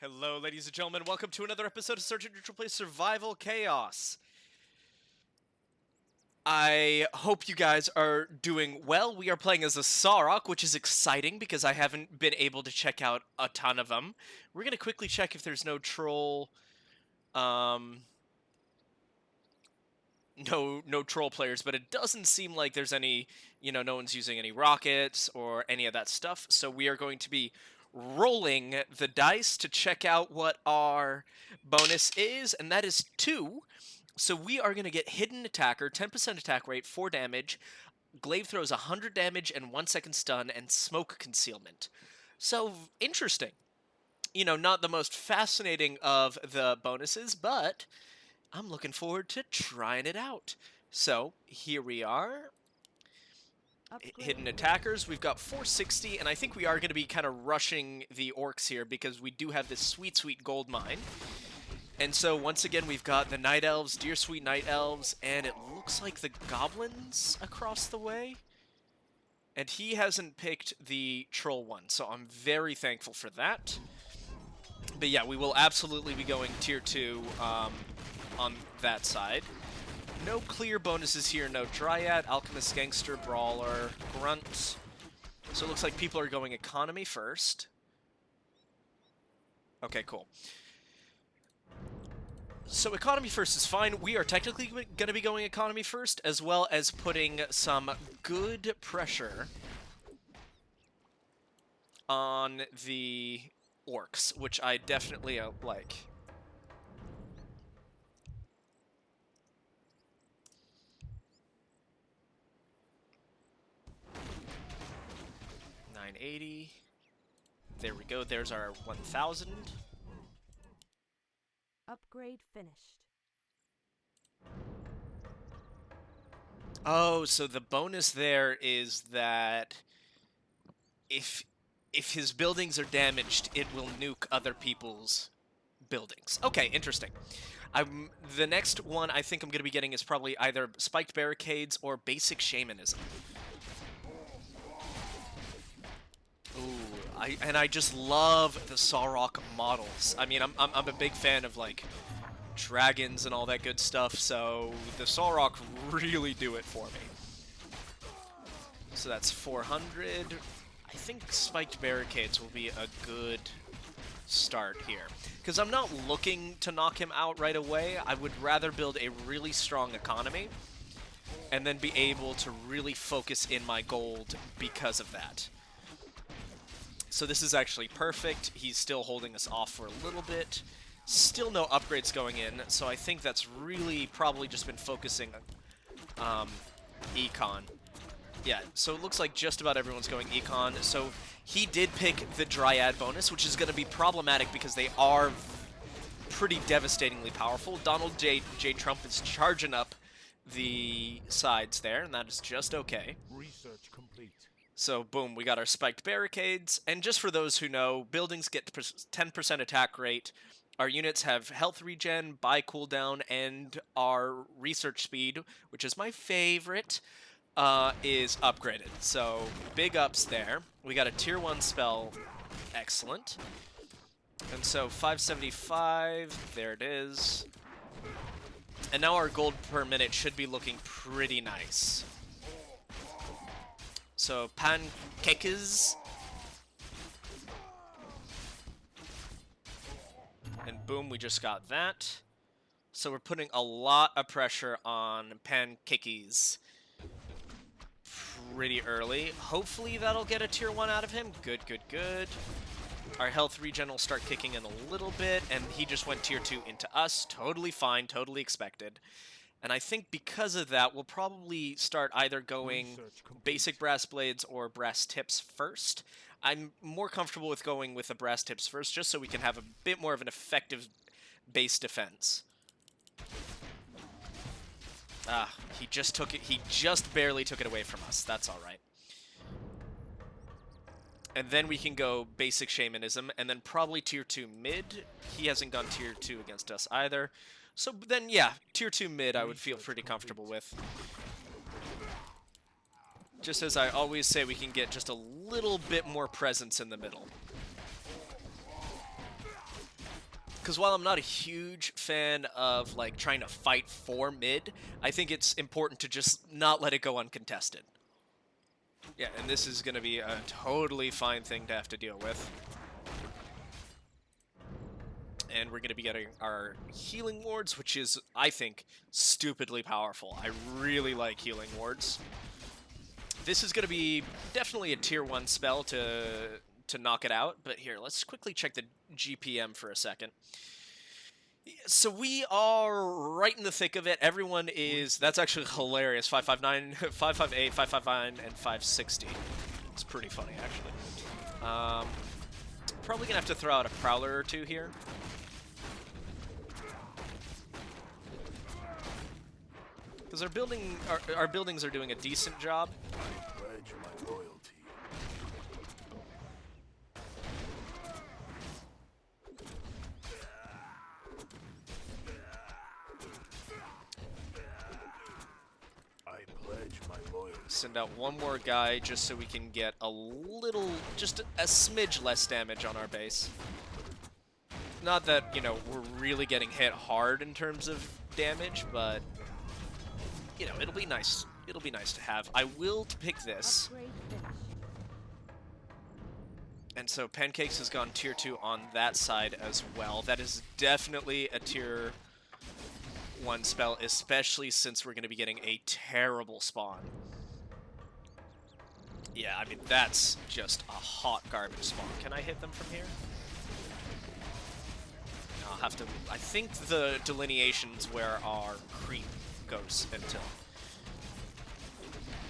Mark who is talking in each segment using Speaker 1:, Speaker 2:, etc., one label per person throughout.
Speaker 1: Hello, ladies and gentlemen. Welcome to another episode of Sergeant Neutral Play Survival Chaos. I hope you guys are doing well. We are playing as a Saurok, which is exciting because I haven't been able to check out a ton of them. We're going to quickly check if there's no troll, no troll players, but it doesn't seem like there's any, no one's using any rockets or any of that stuff. So we are going to be rolling the dice to check out what our bonus is, and that is 2. So we are going to get Hidden Attacker, 10% attack rate, 4 damage, Glaive throws 100 damage and 1 second stun, and Smoke Concealment. So, interesting. Not the most fascinating of the bonuses, but I'm looking forward to trying it out. So, here we are. Hidden attackers, we've got 460, and I think we are going to be kind of rushing the orcs here because we do have this sweet gold mine. And so once again we've got the night elves, dear sweet night elves, and it looks like the goblins across the way. And he hasn't picked the troll one, so I'm very thankful for that. But yeah, we will absolutely be going tier 2 on that side. No clear bonuses here, no Dryad, Alchemist, Gangster, Brawler, Grunt. So it looks like people are going economy first. Okay, cool. So economy first is fine. We are technically going to be going economy first, as well as putting some good pressure on the orcs, which I definitely like. $980. There we go. There's our 1,000.
Speaker 2: Upgrade finished.
Speaker 1: Oh, so the bonus there is that if his buildings are damaged, it will nuke other people's buildings. Okay, interesting. The next one I think I'm going to be getting is probably either spiked barricades or basic shamanism. Ooh, I just love the Saurok models. I mean, I'm a big fan of like dragons and all that good stuff, so the Saurok really do it for me. So that's 400. I think spiked barricades will be a good start here, because I'm not looking to knock him out right away. I would rather build a really strong economy and then be able to really focus in my gold because of that. So this is actually perfect. He's still holding us off for a little bit. Still no upgrades going in, so I think that's really probably just been focusing on econ. Yeah, so it looks like just about everyone's going econ. So he did pick the Dryad bonus, which is going to be problematic because they are pretty devastatingly powerful. Donald J. Trump is charging up the sides there, and that is just okay.
Speaker 3: Research complete.
Speaker 1: So boom, we got our spiked barricades, and just for those who know, buildings get 10% attack rate. Our units have health regen, buy cooldown, and our research speed, which is my favorite, is upgraded. So big ups there. We got a tier 1 spell. Excellent. And so 575, there it is. And now our gold per minute should be looking pretty nice. So pancakes. And boom, we just got that. So we're putting a lot of pressure on pancakes pretty early. Hopefully that'll get a tier 1 out of him. Good. Our health regen will start kicking in a little bit, and he just went tier 2 into us. Totally fine, totally expected. And I think because of that, we'll probably start either going basic brass blades or brass tips first. I'm more comfortable with going with the brass tips first, just so we can have a bit more of an effective base defense. Ah, he just took it. He just barely took it away from us. That's all right. And then we can go basic shamanism, and then probably tier 2 mid. He hasn't gone tier 2 against us either. So then, yeah, tier 2 mid I would feel pretty comfortable with. Just as I always say, we can get just a little bit more presence in the middle. Because while I'm not a huge fan of like trying to fight for mid, I think it's important to just not let it go uncontested. Yeah, and this is going to be a totally fine thing to have to deal with. And we're going to be getting our healing wards, which is, I think, stupidly powerful. I really like healing wards. This is going to be definitely a tier 1 spell to knock it out, but here, let's quickly check the GPM for a second. So we are right in the thick of it. Everyone is... That's actually hilarious. 559, 558, 559, and 560. It's pretty funny, actually. Probably going to have to throw out a Prowler or two here. Because our buildings are doing a decent job.
Speaker 3: I pledge my loyalty. I pledge my loyalty.
Speaker 1: Send out one more guy just so we can get a little, just a smidge less damage on our base. Not that, you know, we're really getting hit hard in terms of damage, but, you know, it'll be nice. It'll be nice to have. I will pick this.
Speaker 2: Upgrade finished.
Speaker 1: And so Pancakes has gone tier 2 on that side as well. That is definitely a tier 1 spell, especially since we're going to be getting a terrible spawn. Yeah, I mean, that's just a hot garbage spawn. Can I hit them from here? No, I'll have to... I think the delineation's where our creep goes until.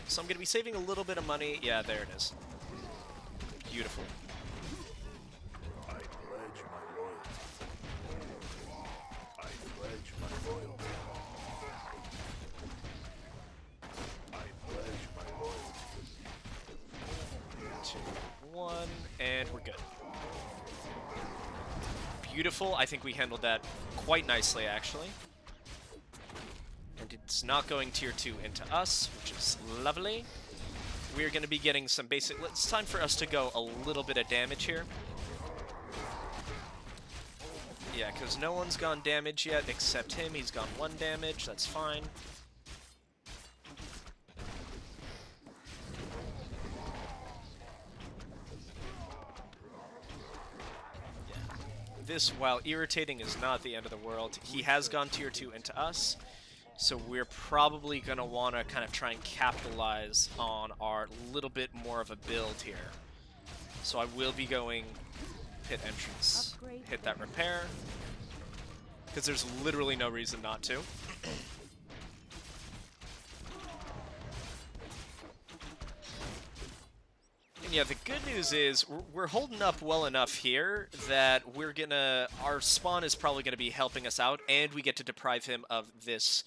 Speaker 1: So I'm going to be saving a little bit of money. Yeah, there it is. Beautiful.
Speaker 3: I pledge my loyalty. I pledge my loyalty. I pledge my loyalty.
Speaker 1: 2, 1, and we're good. Beautiful. I think we handled that quite nicely, actually. And it's not going tier 2 into us, which is lovely. We're going to be getting some basic... It's time for us to go a little bit of damage here. Yeah, because no one's gone damage yet except him. He's gone 1 damage. That's fine. Yeah. This, while irritating, is not the end of the world. He has gone tier 2 into us. So we're probably going to want to kind of try and capitalize on our little bit more of a build here. So I will be going pit entrance, hit that repair, because there's literally no reason not to. And yeah, the good news is we're holding up well enough here that our spawn is probably going to be helping us out, and we get to deprive him of this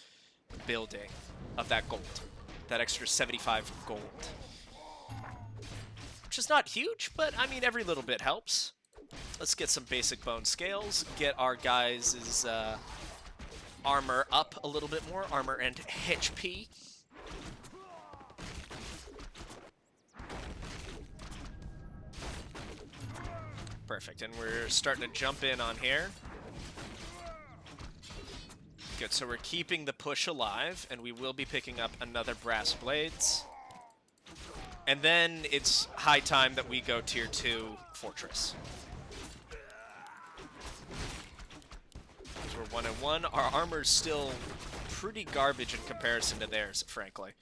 Speaker 1: building, of that gold, that extra 75 gold, which is not huge, but I mean every little bit helps. Let's get some basic bone scales, get our guys' armor up a little bit more, armor and HP. Perfect, and we're starting to jump in on here. Good, so we're keeping the push alive, and we will be picking up another brass blades. And then it's high time that we go tier 2 fortress. Because we're 1 and 1. Our armor's still pretty garbage in comparison to theirs, frankly.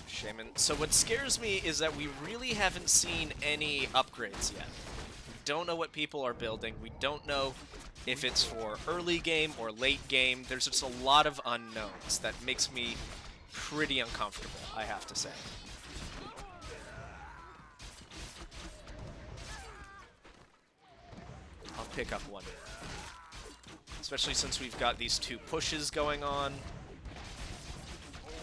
Speaker 1: Shaman. So what scares me is that we really haven't seen any upgrades yet. Don't know what people are building. We don't know if it's for early game or late game. There's just a lot of unknowns that makes me pretty uncomfortable, I have to say. I'll pick up one. Especially since we've got these 2 pushes going on.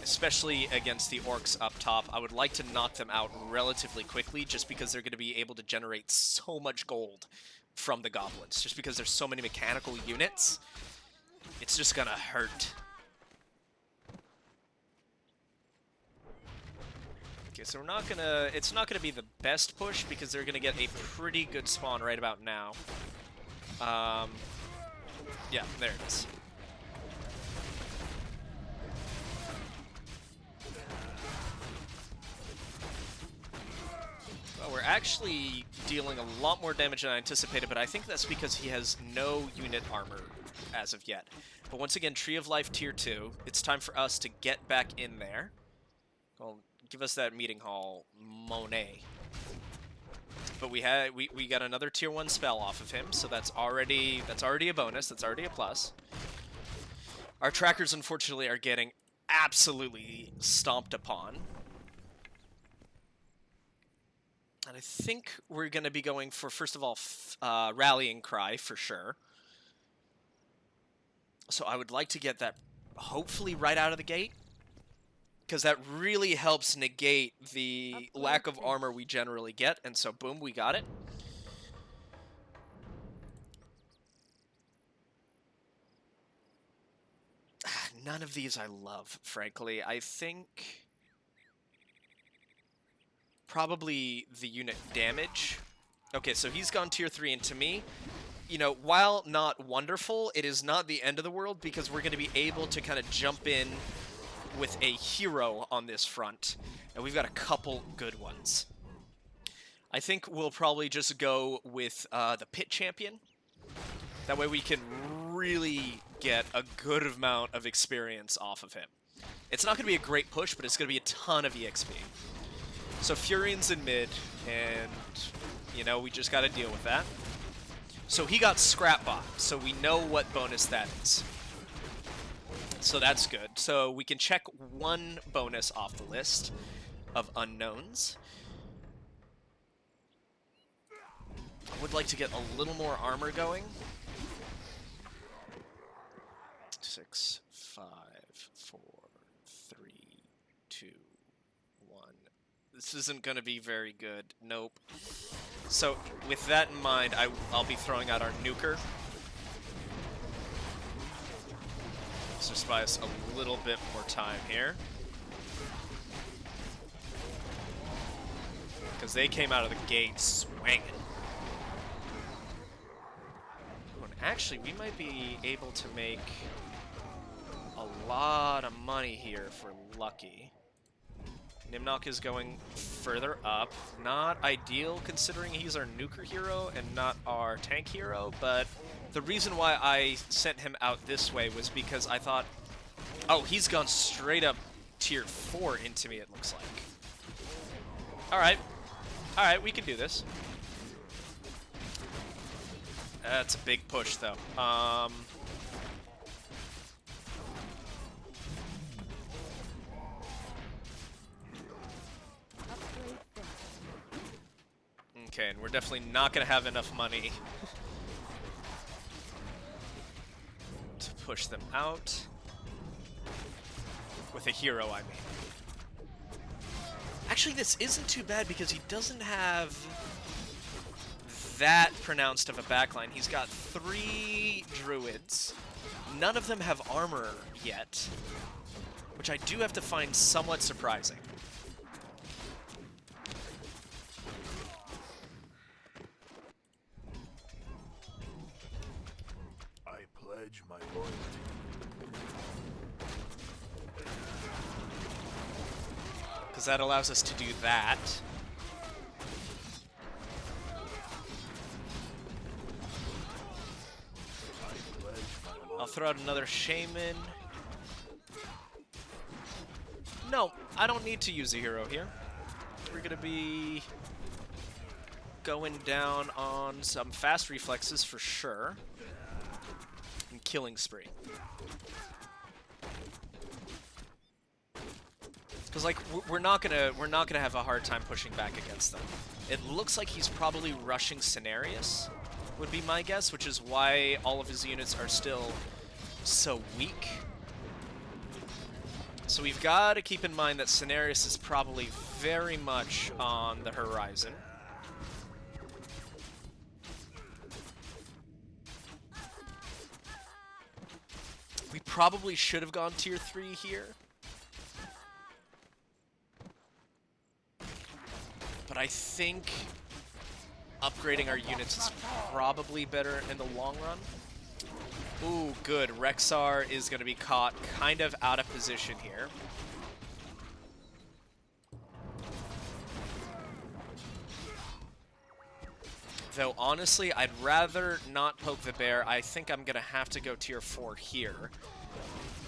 Speaker 1: Especially against the orcs up top. I would like to knock them out relatively quickly just because they're going to be able to generate so much gold from the goblins. Just because there's so many mechanical units, it's just going to hurt. Okay, so we're not gonna... It's not gonna be the best push because they're gonna get a pretty good spawn right about now. Yeah, there it is. Well, we're actually dealing a lot more damage than I anticipated, but I think that's because he has no unit armor as of yet. But once again, Tree of Life Tier 2. It's time for us to get back in there. Well, give us that meeting hall, Monet. But we got another Tier 1 spell off of him, so that's already a bonus. That's already a plus. Our trackers, unfortunately, are getting absolutely stomped upon. And I think we're going to be going for, first of all, Rallying Cry, for sure. So I would like to get that, hopefully, right out of the gate. Because that really helps negate the lack of armor we generally get. And so, boom, we got it. None of these I love, frankly. I think probably the unit damage. Okay, so he's gone tier 3, and to me, you know, while not wonderful, it is not the end of the world because we're going to be able to kind of jump in with a hero on this front, and we've got a couple good ones. I think we'll probably just go with the Pit Champion. That way we can really get a good amount of experience off of him. It's not going to be a great push, but it's going to be a ton of EXP. So Furian's in mid, and, you know, we just got to deal with that. So he got Scrapbot, so we know what bonus that is. So that's good. So we can check one bonus off the list of unknowns. I would like to get a little more armor going. 6, 5, 4, 3, 2, 1. This isn't going to be very good. Nope. So with that in mind, I'll be throwing out our nuker. Let's just buy us a little bit more time here. Because they came out of the gate swinging. And actually, we might be able to make a lot of money here if we're lucky. Nimnok is going further up. Not ideal considering he's our nuker hero and not our tank hero, but the reason why I sent him out this way was because I thought, oh, he's gone straight up tier 4 into me, it looks like. Alright, we can do this. That's a big push, though. Okay, and we're definitely not going to have enough money to push them out. With a hero, I mean. Actually, this isn't too bad because he doesn't have that pronounced of a backline. He's got 3 druids. None of them have armor yet, which I do have to find somewhat surprising.
Speaker 3: I pledge my loyalty.
Speaker 1: Because that allows us to do that. I'll throw out another Shaman. No, I don't need to use a hero here. We're going to be going down on some fast reflexes for sure. And killing spree. Because like we're not gonna have a hard time pushing back against them. It looks like he's probably rushing Cenarius, would be my guess, which is why all of his units are still so weak. So we've got to keep in mind that Cenarius is probably very much on the horizon. We probably should have gone tier 3 here. I think upgrading our units is probably better in the long run. Ooh, good. Rexar is going to be caught kind of out of position here. Though, honestly, I'd rather not poke the bear. I think I'm going to have to go tier 4 here.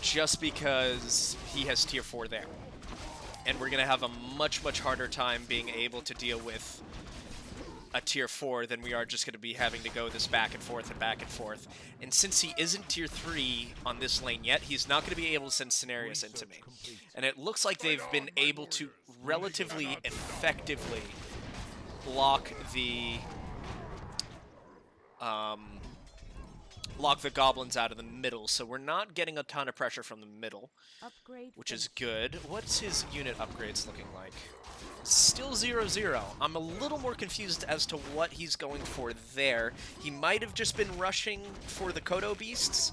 Speaker 1: Just because he has tier 4 there. And we're going to have a much, much harder time being able to deal with a tier 4 than we are just going to be having to go this back and forth and back and forth. And since he isn't tier 3 on this lane yet, he's not going to be able to send Scenarios into me. And it looks like they've been able to relatively effectively block the goblins out of the middle, so we're not getting a ton of pressure from the middle, which is good. What's his unit upgrades looking like? Still 0-0. I'm a little more confused as to what he's going for there. He might have just been rushing for the Kodo Beasts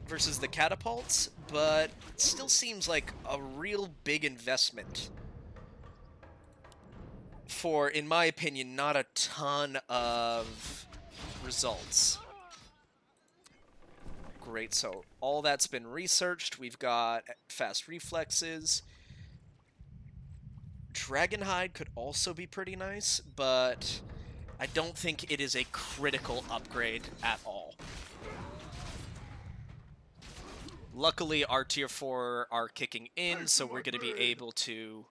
Speaker 1: versus the Catapults, but it still seems like a real big investment for, in my opinion, not a ton of results. Great, so all that's been researched. We've got fast reflexes. Dragonhide could also be pretty nice, but I don't think it is a critical upgrade at all. Luckily, our tier 4 are kicking in, so we're going to be able to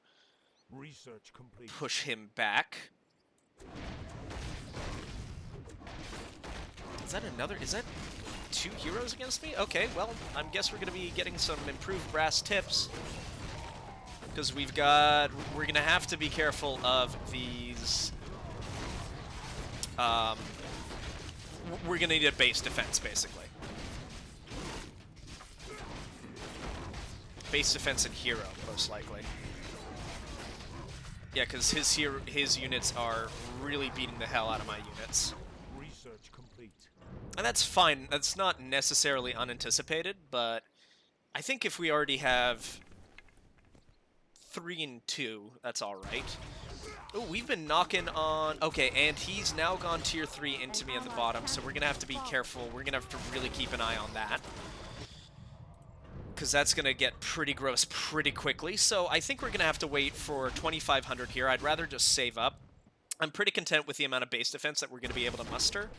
Speaker 1: push him back. Is that 2 heroes against me? Okay, well, I guess we're going to be getting some improved brass tips. Because we're going to have to be careful of these... we're going to need a base defense, basically. Base defense and hero, most likely. Yeah, because his units are really beating the hell out of my units.
Speaker 3: Research complete.
Speaker 1: And that's fine. That's not necessarily unanticipated, but I think if we already have 3 and 2, that's alright. Oh, we've been knocking on... Okay, and he's now gone tier 3 into me at the bottom, so we're going to have to be careful. We're going to have to really keep an eye on that. Because that's going to get pretty gross pretty quickly. So I think we're going to have to wait for 2,500 here. I'd rather just save up. I'm pretty content with the amount of base defense that we're going to be able to muster.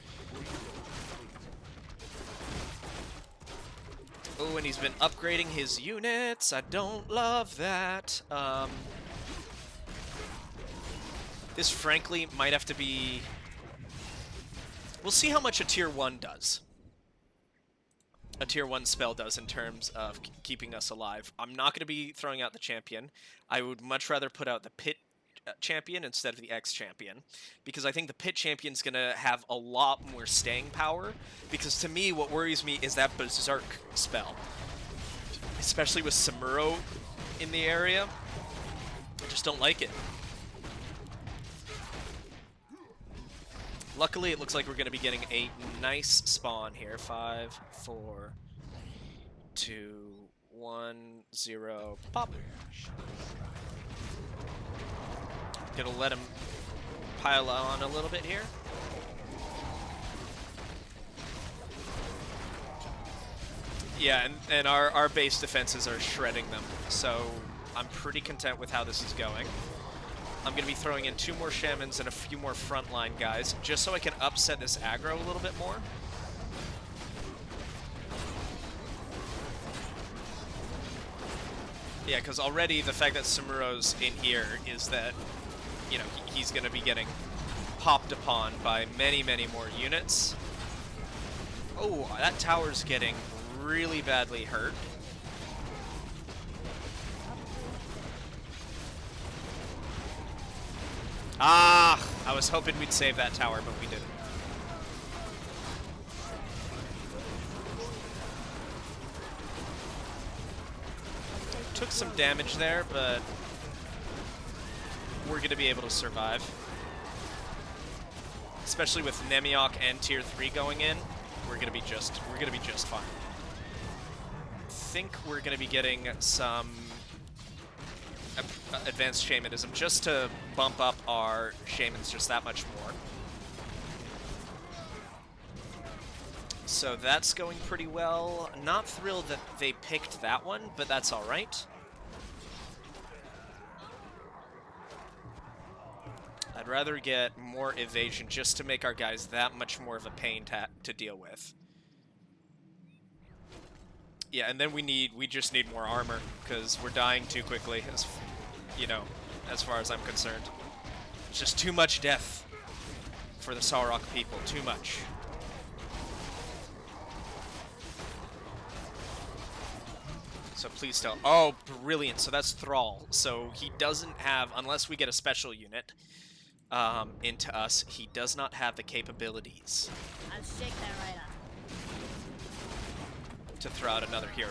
Speaker 1: Oh, and he's been upgrading his units. I don't love that. This, frankly, might have to be... We'll see how much a tier 1 does. A tier 1 spell does in terms of keeping us alive. I'm not going to be throwing out the champion. I would much rather put out the pit champion instead of the X champion, because I think the pit champion's going to have a lot more staying power, because to me what worries me is that berserk spell, especially with Samuro in the area. I just don't like it. Luckily, it looks like we're going to be getting a nice spawn here. 5, 4, 2, 1, 0, pop. Gonna let him pile on a little bit here. Yeah, and our base defenses are shredding them, so I'm pretty content with how this is going. I'm going to be throwing in 2 more shamans and a few more frontline guys, just so I can upset this aggro a little bit more. Yeah, because already the fact that Samuro's in here is that, you know, he's going to be getting popped upon by many, many more units. Oh, that tower's getting really badly hurt. Ah, I was hoping we'd save that tower, but we didn't. Took some damage there, but we're going to be able to survive. Especially with Nemiok and tier 3 going in, we're going to be just fine. I think we're going to be getting some advanced shamanism just to bump up our shamans just that much more. So that's going pretty well. Not thrilled that they picked that one, but that's all right. I'd rather get more evasion just to make our guys that much more of a pain to deal with. Yeah, and then we just need more armor, because we're dying too quickly, as, you know, as far as I'm concerned. It's just too much death for the Saurok people, too much. So please don't. Oh, brilliant. So that's Thrall. So he doesn't have, unless we get a special unit into us, he does not have the capabilities
Speaker 2: I'll shake that right up.
Speaker 1: to throw out another hero.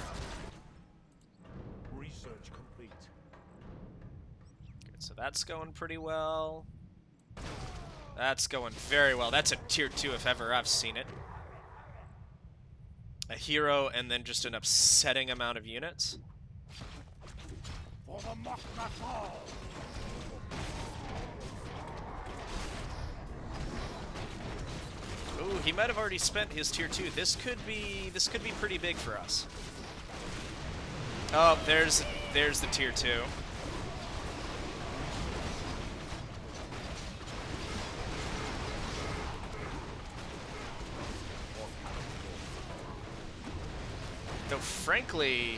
Speaker 3: Research complete.
Speaker 1: Good, so that's going pretty well. That's going very well. That's a tier 2 if ever I've seen it. A hero and then just an upsetting amount of units.
Speaker 3: For the Mok'Nathal!
Speaker 1: Ooh, he might have already spent his tier 2. This could be pretty big for us. Oh, there's the tier 2. Though frankly,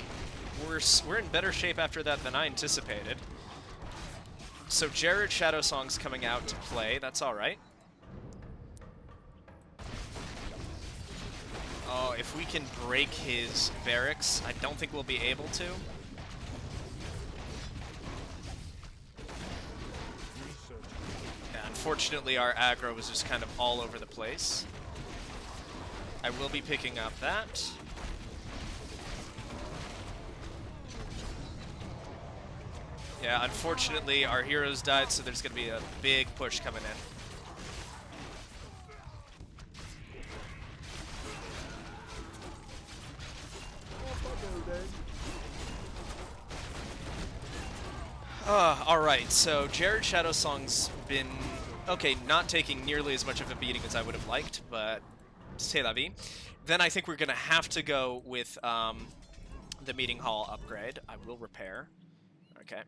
Speaker 1: we're in better shape after that than I anticipated. So Jared Shadowsong's coming out to play. That's all right. Oh, if we can break his barracks, I don't think we'll be able to. Yeah, unfortunately, our aggro was just kind of all over the place. I will be picking up that. Yeah, unfortunately, our heroes died, so there's going to be a big push coming in. Alright, so Jared Shadowsong's been, okay, not taking nearly as much of a beating as I would have liked, but c'est la vie. Then I think we're going to have to go with the meeting hall upgrade. I will repair. Okay.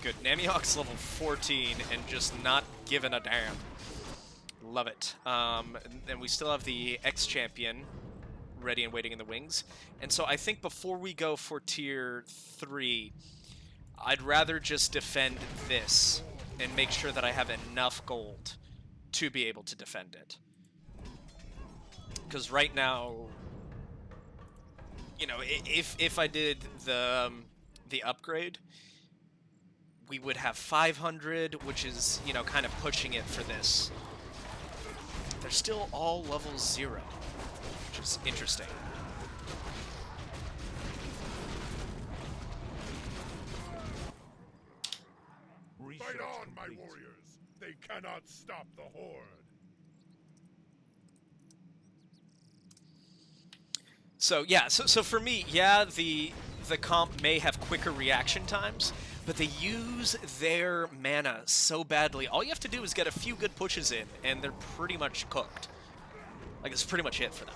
Speaker 1: Good. Namiok's level 14 and just not giving a damn. Love it. And we still have the X-Champion ready and waiting in the wings. And so I think before we go for tier 3, I'd rather just defend this and make sure that I have enough gold to be able to defend it. Because right now, you know, if I did the upgrade, we would have 500, which is, you know, kind of pushing it for this. They're still all level 0, which is interesting.
Speaker 3: Fight on, my warriors! They cannot stop the horde!
Speaker 1: So yeah, so for me, yeah, the comp may have quicker reaction times, but they use their mana so badly. All you have to do is get a few good pushes in, and they're pretty much cooked. Like, it's pretty much it for them.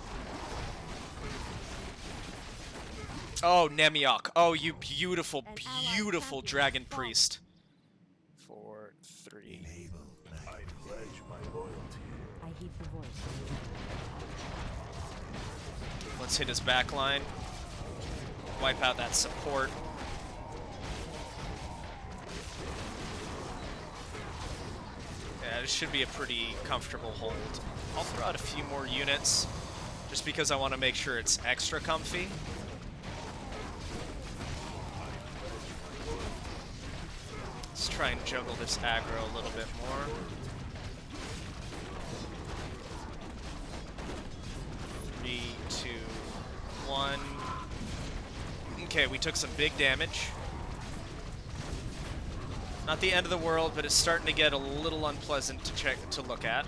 Speaker 1: Oh, Namiok. Oh, you beautiful, beautiful Dragon Priest. 4, 3.
Speaker 3: I pledge my loyalty.
Speaker 2: I heed the voice.
Speaker 1: Let's hit his back line. Wipe out that support. Yeah, this should be a pretty comfortable hold. I'll throw out a few more units, just because I want to make sure it's extra comfy. Let's try and juggle this aggro a little bit more. Three, two, one. Okay, we took some big damage. Not the end of the world, but it's starting to get a little unpleasant to look at.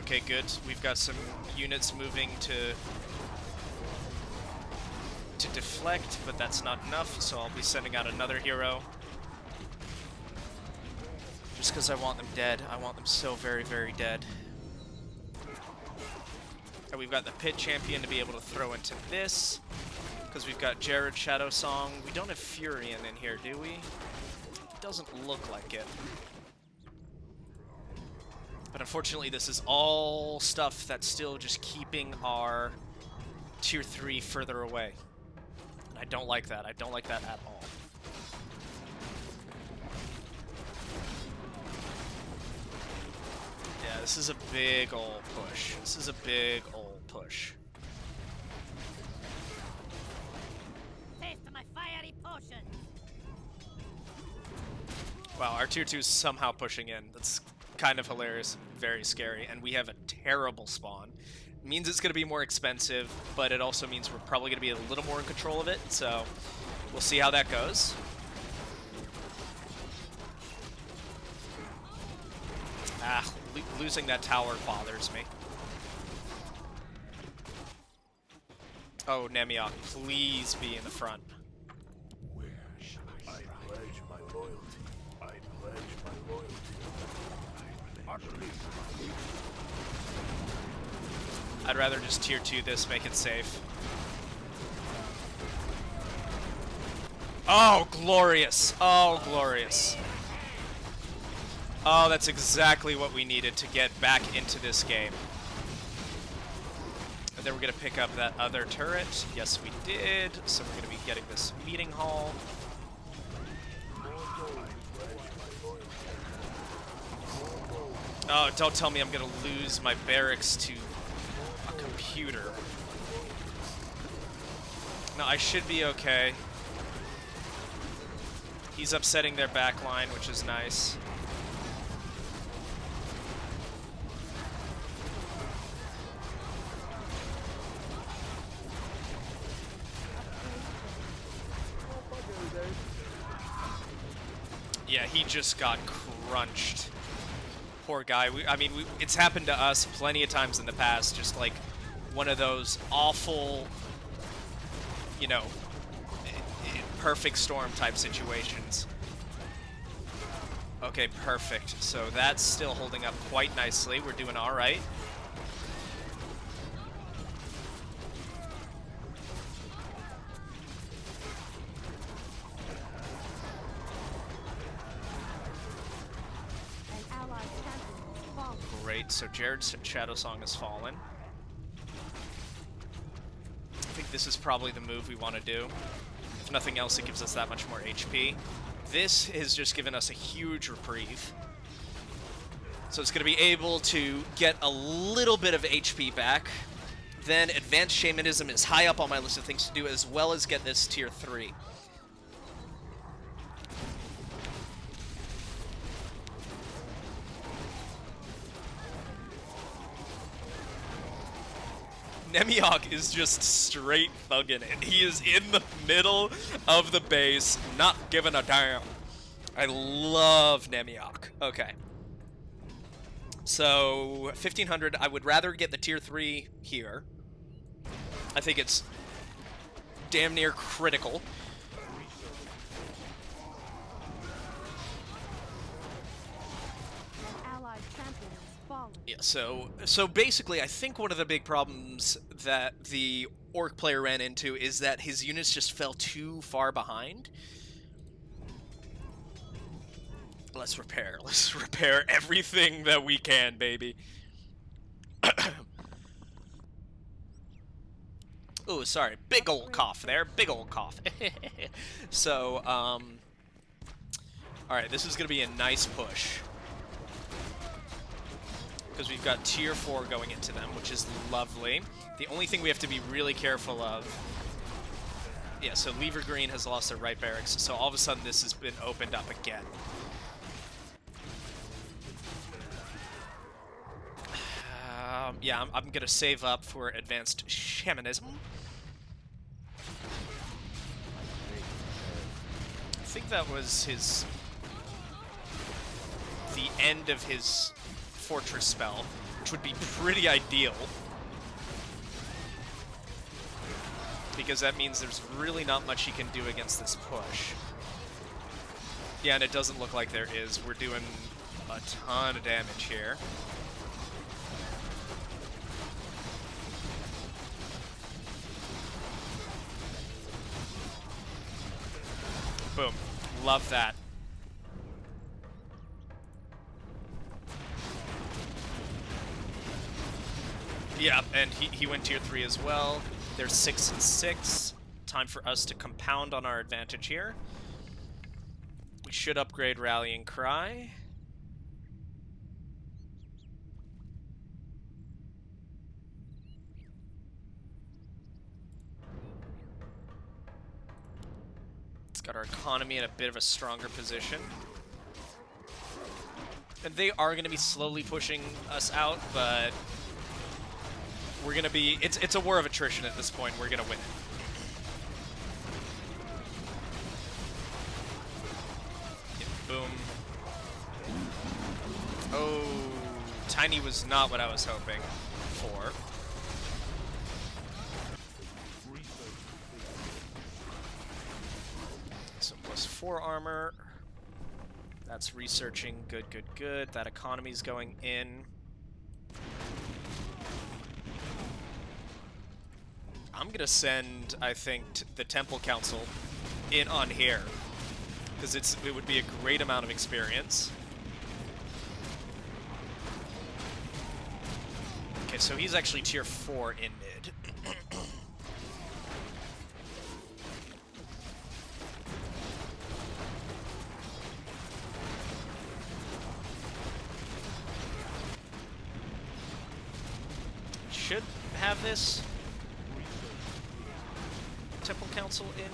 Speaker 1: Okay, good. We've got some units moving to deflect, but that's not enough, so I'll be sending out another hero. Just because I want them dead. I want them so very, very dead. And we've got the Pit Champion to be able to throw into this, because we've got Jared Shadow Song. We don't have Furion in here, do we? It doesn't look like it. But unfortunately, this is all stuff that's still just keeping our Tier 3 further away. And I don't like that. I don't like that at all. Yeah, this is a big ol' push. This is a big ol' push.
Speaker 2: Taste my fiery potion.
Speaker 1: Wow, our Tier 2 is somehow pushing in. That's kind of hilarious. Very scary. And we have a terrible spawn. It means it's going to be more expensive, but it also means we're probably going to be a little more in control of it. So we'll see how that goes. Ah, losing that tower bothers me. Oh, Nemiok, please be in the front.
Speaker 3: Where shall I pledge my loyalty? I pledge my loyalty.
Speaker 1: I'd rather just Tier 2 this, make it safe. Oh, glorious! Oh, glorious. Oh, that's exactly what we needed to get back into this game. And then we're going to pick up that other turret. Yes, we did. So we're going to be getting this meeting hall. Oh, don't tell me I'm going to lose my barracks to a computer. No, I should be okay. He's upsetting their backline, which is nice. Yeah, he just got crunched. Poor guy. It's happened to us plenty of times in the past. Just like one of those awful, you know, perfect storm type situations. Okay, perfect. So that's still holding up quite nicely. We're doing all right. Great, so Jared's Shadow Song has fallen. I think this is probably the move we want to do. If nothing else, it gives us that much more HP. This has just given us a huge reprieve. So it's going to be able to get a little bit of HP back. Then Advanced Shamanism is high up on my list of things to do, as well as get this Tier 3. Nemiok is just straight thugging it. He is in the middle of the base, not giving a damn. I love Nemiok. Okay. So, 1500, I would rather get the Tier 3 here. I think it's damn near critical. Yeah, so basically, I think one of the big problems that the Orc player ran into is that his units just fell too far behind. Let's repair. Let's repair everything that we can, baby. Ooh, sorry. Big ol' cough there. Big ol' cough. So, alright, this is going to be a nice push. Because we've got Tier 4 going into them, which is lovely. The only thing we have to be really careful of... Yeah, so Lever Green has lost their right barracks, so all of a sudden this has been opened up again. Yeah, I'm gonna save up for advanced shamanism. I think that was the end of his fortress spell, which would be pretty ideal. Because that means there's really not much he can do against this push. Yeah, and it doesn't look like there is. We're doing a ton of damage here. Boom. Love that. Yeah, and he went tier 3 as well. There's 6 and 6. Time for us to compound on our advantage here. We should upgrade Rallying Cry. It's got our economy in a bit of a stronger position. And they are going to be slowly pushing us out, but we're going to be... It's a war of attrition at this point. We're going to win it. Boom. Oh, Tiny was not what I was hoping for. So +4 armor. That's researching. Good, good, good. That economy's going in. I'm gonna send, I think, the Temple Council in on here. Because it would be a great amount of experience. Okay, so he's actually tier 4 in mid. Should have this Temple Council in.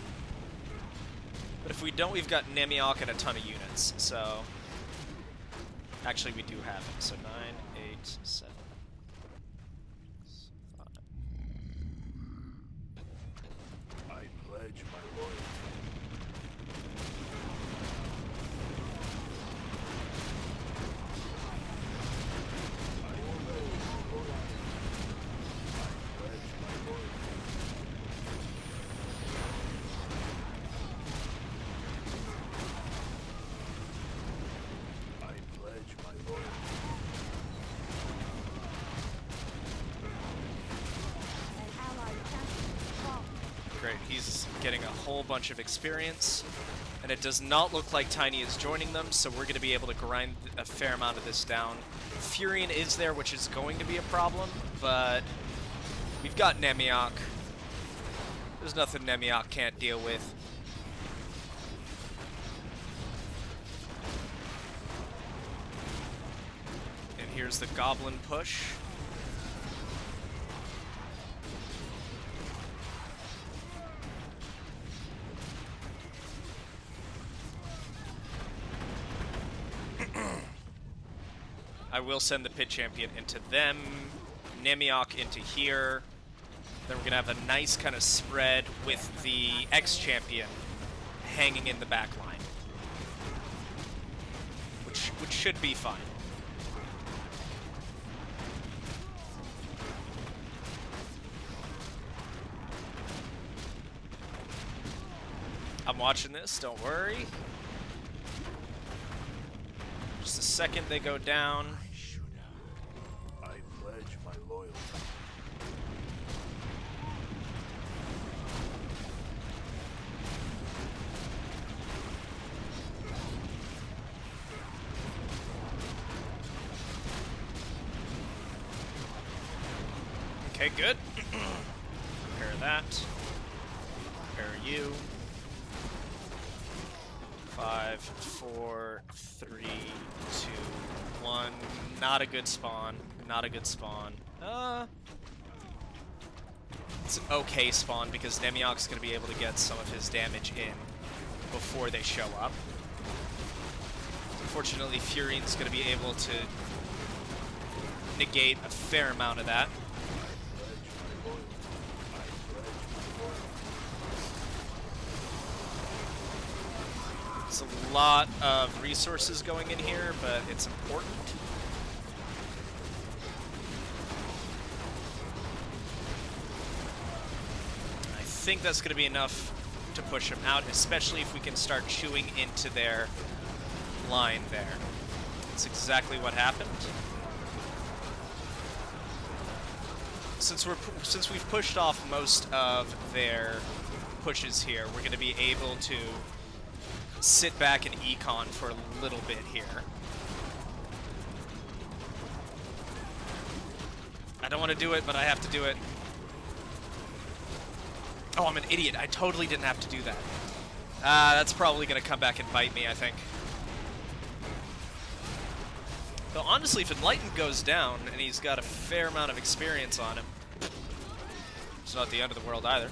Speaker 1: But if we don't, we've got Nemiok and a ton of units, so... Actually, we do have it. So 9, 8, 7, 5.
Speaker 3: I pledge my loyalty.
Speaker 1: Great, he's getting a whole bunch of experience, and it does not look like Tiny is joining them, so we're going to be able to grind a fair amount of this down. Furion is there, which is going to be a problem, but we've got Nemiok. There's nothing Nemiok can't deal with. And here's the Goblin push. I will send the Pit Champion into them, Nemiok into here. Then we're going to have a nice kind of spread with the X-Champion hanging in the back line. Which should be fine. I'm watching this, don't worry. Just a second they go down.
Speaker 3: I pledge my loyalty.
Speaker 1: Okay, good. Repair that. Repair you. 5, 4, 3, 2, 1. Not a good spawn. Not a good spawn. It's an okay spawn because Nemiok's going to be able to get some of his damage in before they show up. Unfortunately, Furion's going to be able to negate a fair amount of that. It's a lot of resources going in here, but it's important. I think that's going to be enough to push them out, especially if we can start chewing into their line there. That's exactly what happened. Since we've pushed off most of their pushes here, we're going to be able to sit back and econ for a little bit here. I don't want to do it, but I have to do it. Oh, I'm an idiot. I totally didn't have to do that. That's probably going to come back and bite me, I think. Though, honestly, if Enlightened goes down, and he's got a fair amount of experience on him, it's not the end of the world either.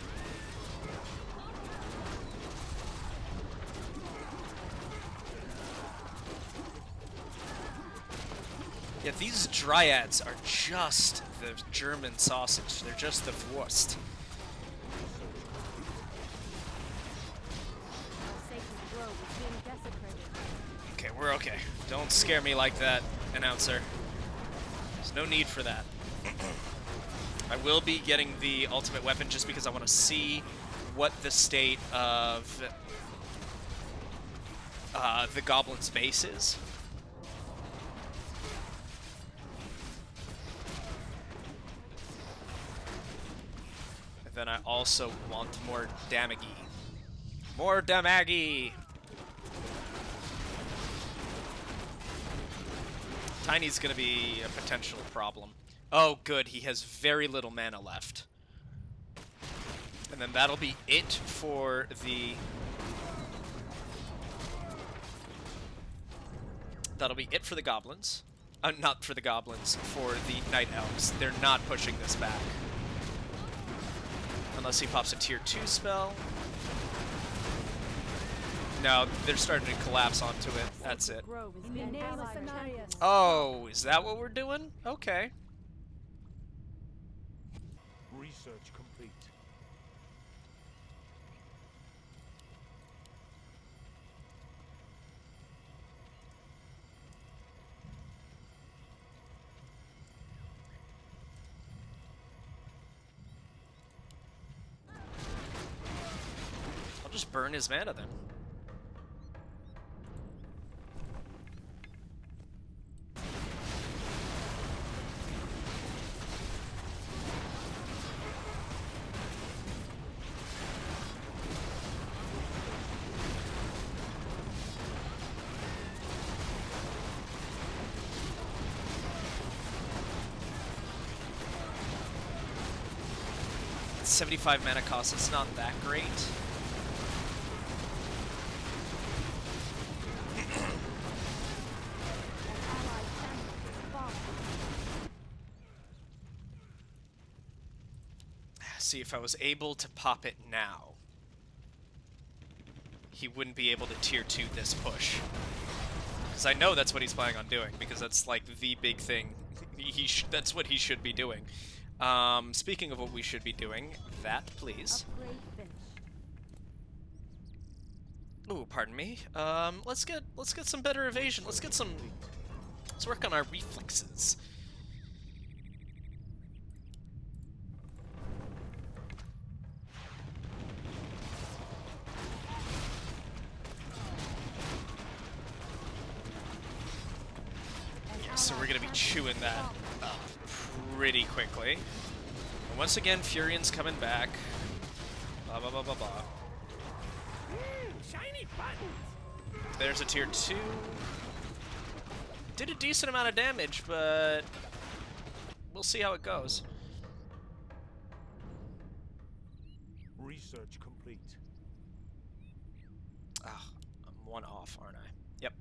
Speaker 1: Yeah, these dryads are just the German sausage. They're just the Wurst. Okay, we're okay. Don't scare me like that, announcer. There's no need for that. I will be getting the ultimate weapon just because I want to see what the state of the Goblin's base is. And then I also want more damage. More damage! Tiny's gonna be a potential problem. Oh, good, he has very little mana left. And then that'll be it for the... That'll be it for the goblins. Not for the goblins, for the Night Elves. They're not pushing this back. Unless he pops a tier 2 spell. No, they're starting to collapse onto it. That's it. Oh, is that what we're doing? Okay.
Speaker 3: Research complete.
Speaker 1: I'll just burn his mana then. It's 75 mana cost, it's not that great. See, if I was able to pop it now, he wouldn't be able to tier 2 this push. Because I know that's what he's planning on doing, because that's like the big thing. That's what he should be doing. Speaking of what we should be doing, that please. Ooh, pardon me. Let's get some better evasion. Let's work on our reflexes. So we're going to be chewing that up pretty quickly. And once again, Furion's coming back. Blah, blah, blah, blah, blah.
Speaker 2: Shiny buttons!
Speaker 1: There's a tier 2. Did a decent amount of damage, but we'll see how it goes.
Speaker 3: Research complete.
Speaker 1: Ah, I'm 1 off, aren't I? Yep.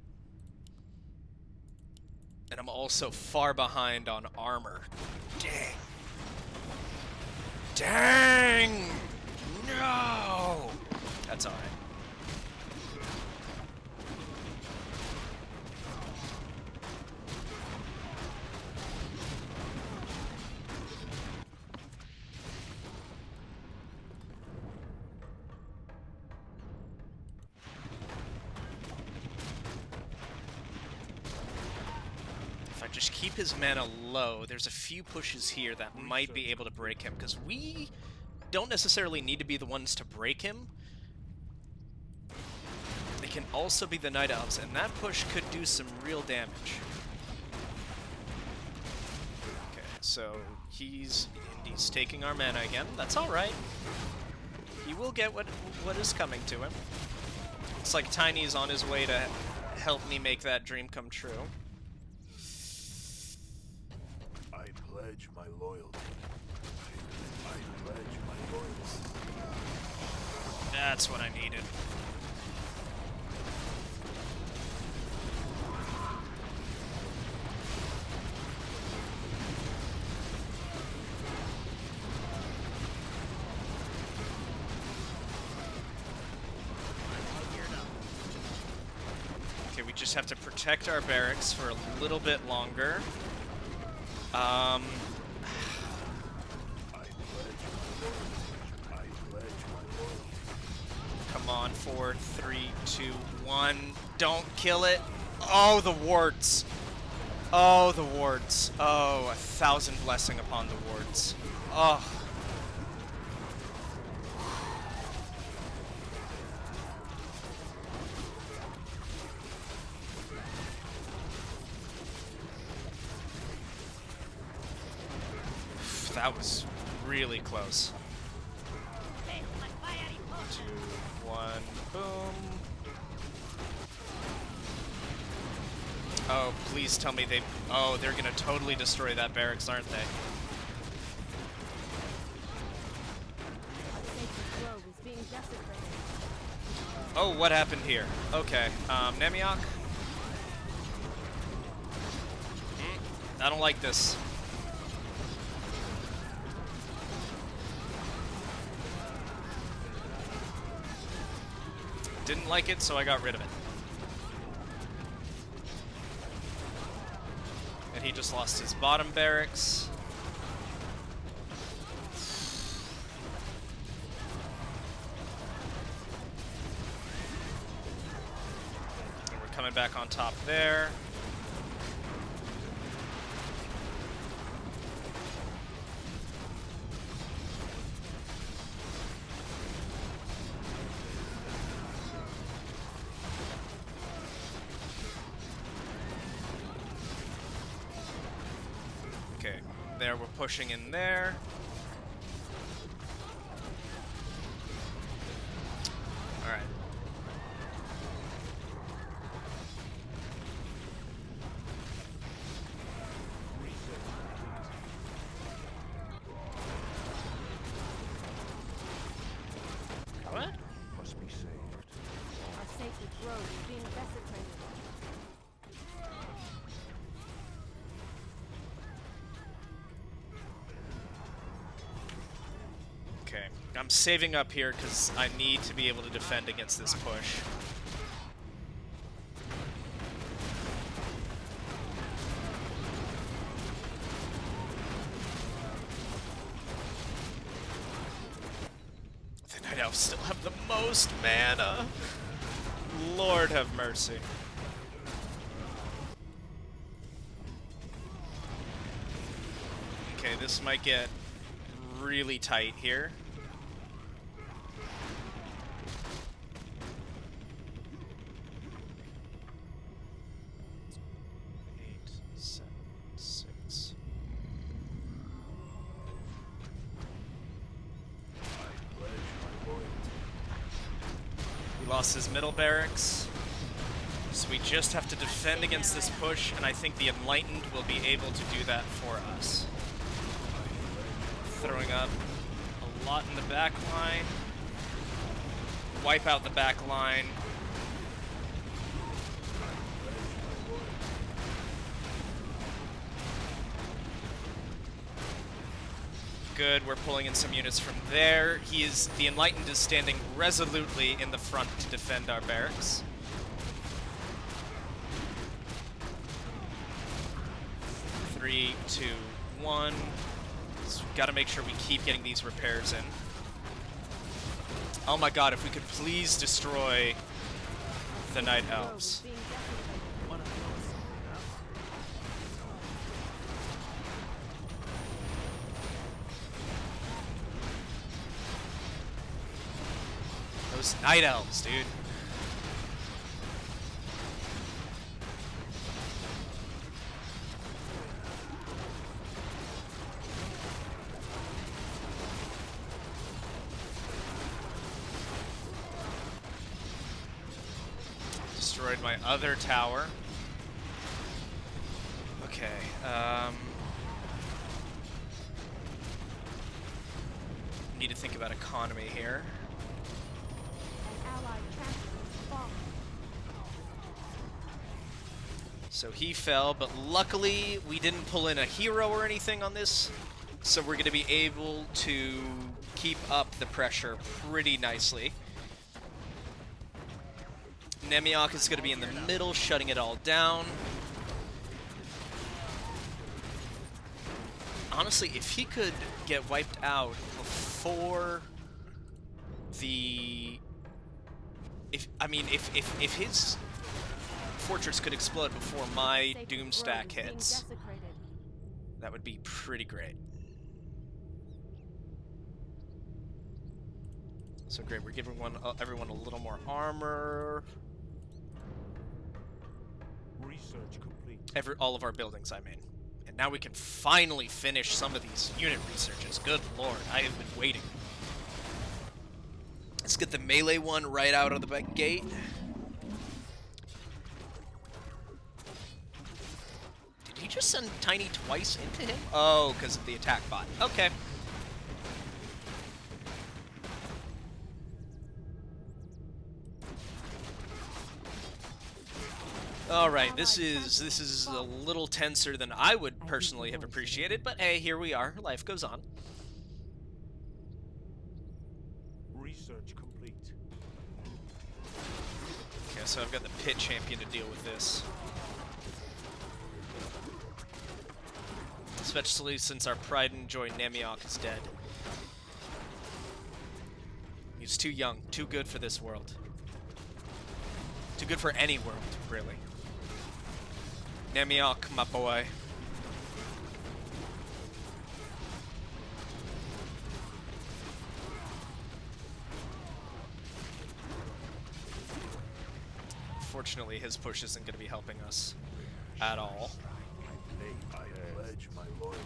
Speaker 1: And I'm also far behind on armor. Dang. Dang! No! That's alright. I just keep his mana low, there's a few pushes here that might be able to break him, because we don't necessarily need to be the ones to break him. They can also be the Night Elves, and that push could do some real damage. Okay, so he's taking our mana again. That's alright. He will get what is coming to him. Looks like Tiny's on his way to help me make that dream come true.
Speaker 3: I pledge my loyalty. I pledge my loyalty.
Speaker 1: That's what I needed. Okay, we just have to protect our barracks for a little bit longer.
Speaker 3: I pledge my loyalty.
Speaker 1: Come on, 4, 3, 2, 1. Don't kill it. Oh, the wards. Oh, the wards. Oh, 1,000 blessing upon the wards. Oh. That was really close. 2, 1, boom. Oh, please tell me they... Oh, they're gonna totally destroy that barracks, aren't they? Oh, what happened here? Okay, Nemiok? I don't like this. Didn't like it, so I got rid of it. And he just lost his bottom barracks. And we're coming back on top there. Okay, there we're pushing in there. All right. What?
Speaker 3: Must be saved.
Speaker 2: Our sacred grove is being desecrated.
Speaker 1: Okay, I'm saving up here because I need to be able to defend against this push. The Night Elves still have the most mana. Lord have mercy. Okay, this might get really tight here. Eight, 7, 6.
Speaker 3: I pledge my loyalty.
Speaker 1: He lost his middle barracks. So we just have to defend against this push, and I think the Enlightened will be able to do that for us. Throwing up a lot in the back line. Wipe out the back line. Good, we're pulling in some units from there. The Enlightened is standing resolutely in the front to defend our barracks. Three, 2, 1. So we've got to make sure we keep getting these repairs in. Oh my god, if we could please destroy the Night Elves. those night elves, dude. Destroyed my other tower. Okay, need to think about economy here.
Speaker 2: An allied champion fallen.
Speaker 1: So he fell, but luckily we didn't pull in a hero or anything on this, so we're going to be able to keep up the pressure pretty nicely. Nemiok is going to be in the middle, shutting it all down. Honestly, if he could get wiped out before the... If his fortress could explode before my
Speaker 2: Sacred
Speaker 1: doom
Speaker 2: grove
Speaker 1: stack
Speaker 2: is being
Speaker 1: hits,
Speaker 2: desecrated.
Speaker 1: that would be pretty great. So great, we're giving everyone a little more armor.
Speaker 3: Research complete.
Speaker 1: All of our buildings, I mean. And now we can finally finish some of these unit researches. Good lord, I have been waiting. Let's get the melee one right out of the back gate. Did he just send Tiny twice into him? Oh, because of the attack bot. Okay. All right, this is a little tenser than I would personally have appreciated, but hey, here we are. Life goes on.
Speaker 3: Research complete.
Speaker 1: Okay, so I've got the pit champion to deal with this. Especially since our pride and joy Nemiok is dead. He's too young, too good for this world. Too good for any world, really. Nemiok, my boy. Fortunately, his push isn't going to be helping us at all.
Speaker 3: I pledge my loyalty.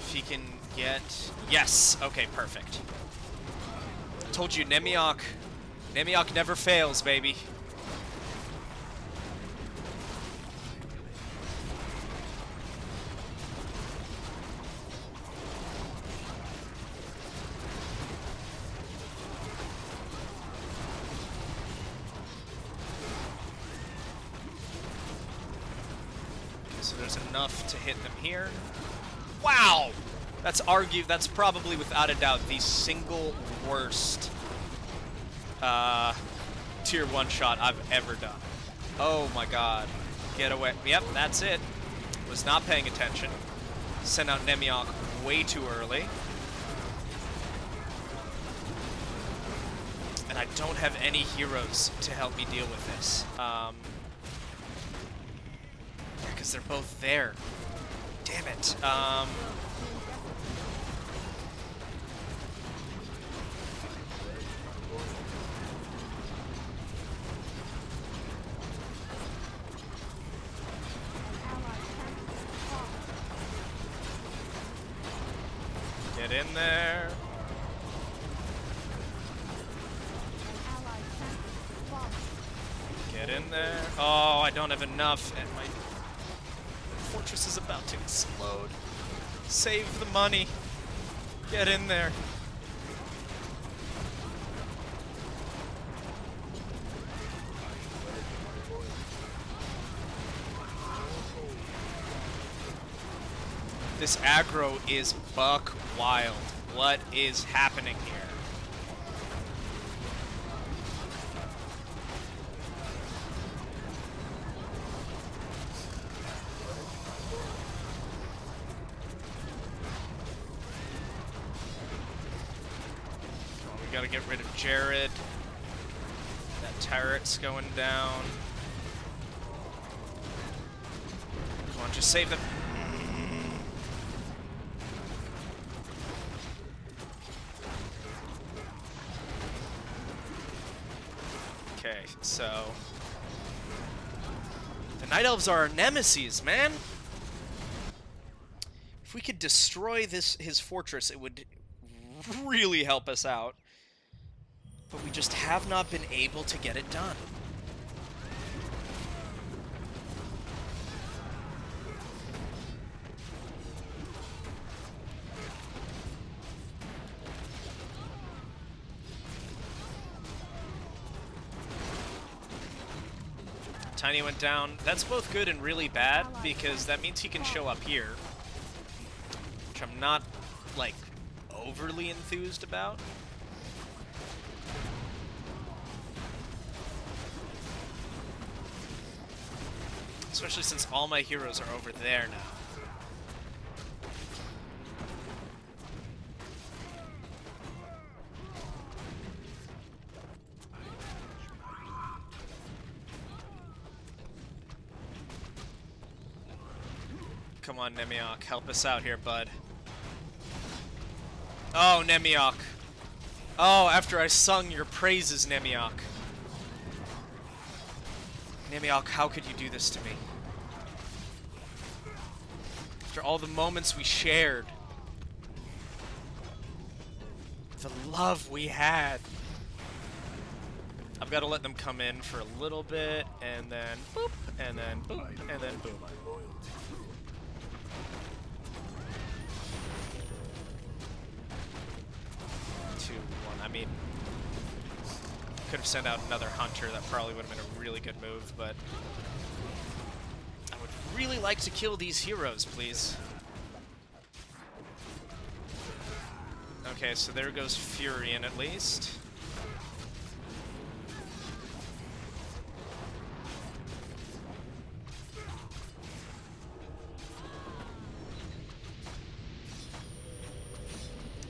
Speaker 1: If he can get... Yes! Okay, perfect. I told you, Nemiok never fails, baby. Okay, so there's enough to hit them here. Wow! That's probably without a doubt the single worst tier 1 shot I've ever done. Oh my god. Get away. Yep, that's it. Was not paying attention. Sent out Nemiok way too early. And I don't have any heroes to help me deal with this. Because they're both there. Damn it. Get in there. Get in there. Oh, I don't have enough, and my fortress is about to explode. Save the money. Get in there. This aggro is buck wild. What is happening here? we gotta get rid of Jared. That turret's going down. Come on, just save them. Okay, so... the Night Elves are our nemesis, man! If we could destroy his fortress, it would really help us out. But we just have not been able to get it done. Tiny went down. That's both good and really bad, because that means he can show up here. Which I'm not, like, overly enthused about. Especially since all my heroes are over there now. Come on, Nemiok, help us out here, bud. Oh, Nemiok. Oh, after I sung your praises, Nemiok. Nemiok, how could you do this to me? After all the moments we shared. The love we had. I've got to let them come in for a little bit, and then boop, and then boop, and then boop. 2-1. I mean, could have sent out another hunter. That probably would have been a really good move, but I would really like to kill these heroes, please. Okay, so there goes Furion at least.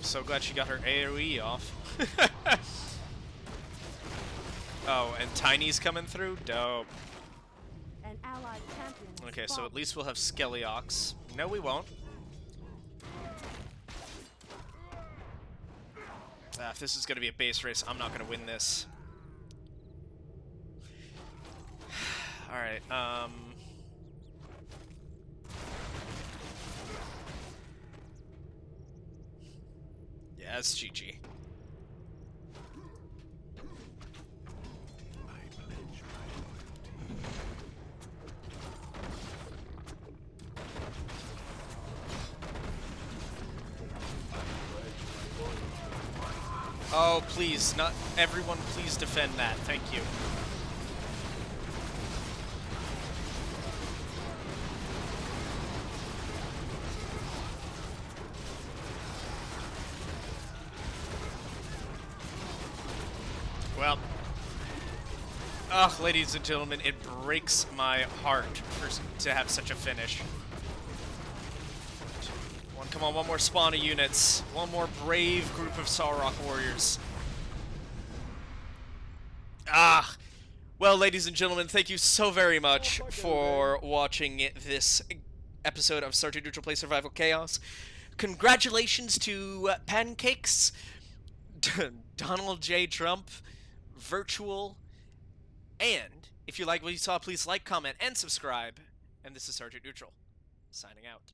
Speaker 1: So glad she got her AoE off. Oh, and Tiny's coming through? Dope.
Speaker 2: An allied champion has
Speaker 1: Okay, so
Speaker 2: fallen.
Speaker 1: at least we'll have Skeliox. No, we won't. If this is going to be a base race, I'm not going to win this. Alright, yeah, it's GG. Oh, please, not everyone, please defend that. Thank you. Well, ladies and gentlemen, it breaks my heart to have such a finish. Come on, one more spawn of units. One more brave group of Saurok warriors. Well, ladies and gentlemen, thank you so very much for watching this episode of Sergeant Neutral Play Survival Chaos. Congratulations to Pancakes, Donald J. Trump, Virtual, and if you like what you saw, please like, comment, and subscribe. And this is Sergeant Neutral, signing out.